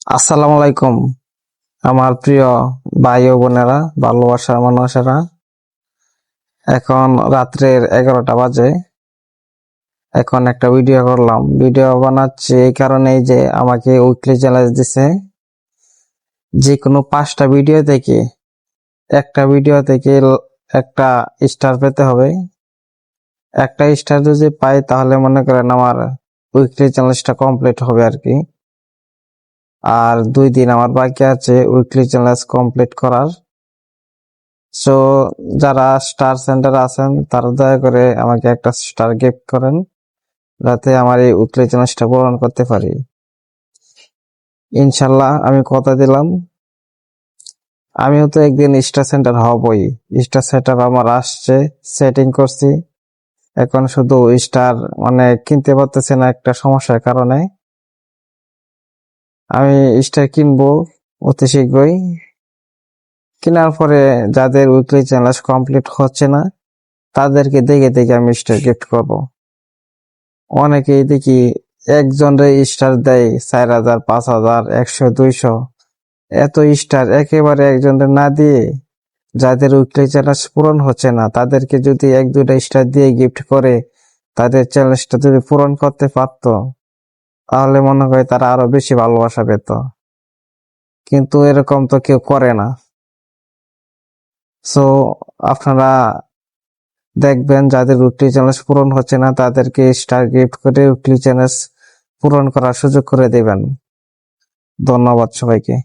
আসসালামু আলাইকুম আমার প্রিয় ভাই ও বোনেরা, ভালোবাসার মানুষেরা। এখন রাত্রের 11টা বাজে। এখন একটা ভিডিও করলাম। ভিডিও বানাচ্ছি এই কারণেই যে আমাকে উইকলি চ্যালেঞ্জ দিছে, যে কোনো 5টা ভিডিও থেকে একটা স্টার পেতে হবে। একটা স্টার যদি পাই তাহলে মনে করেন আমার উইকলি চ্যালেঞ্জটা কমপ্লিট হবে আর কি। আর 2 দিন আমার বাকি আছে উইকলি চ্যালেঞ্জ কমপ্লিট করার। সো যারা স্টার সেন্টার আছেন তারা দয়া করে আমাকে একটা স্টার গিফট করেন, যাতে আমার এই উইকলি চ্যালেঞ্জটা পূরণ করতে পারি। ইনশাল্লাহ আমি কথা দিলাম, আমিও তো একদিন স্টার সেন্টার হবই। স্টার সেন্টার আমার আসছে, সেটিং করছি। এখন শুধু স্টার কিনতে পারতেছি না একটা সমস্যার কারণে। আমি স্টার কিনবো অতি শীঘ্রই। কেনার পরে যাদের উইকলি চ্যালেঞ্জ কমপ্লিট হচ্ছে না তাদেরকে দেখে দেখে আমি স্টার গিফট করব। অনেকেই দেখি একজনের স্টার দেয় 4,000, 5,000, 100, 200, এত স্টার একেবারে একজনের না দিয়ে যাদের উইকলি চ্যালেঞ্জ পূরণ হচ্ছে না তাদেরকে যদি 1-2টা স্টার দিয়ে গিফট করে তাদের চ্যালেঞ্জটা যদি পূরণ করতে পারত তাহলে মনে হয় তারা আরো বেশি ভালোবাসা পেত, কিন্তু এরকম তো কেউ করে না। সো আপনারা দেখবেন যাদের উইকলি চ্যালেঞ্জ পূরণ হচ্ছে না তাদেরকে স্টার গিফট করে উইকলি চ্যালেঞ্জ পূরণ করার সুযোগ করে দেবেন। ধন্যবাদ সবাইকে।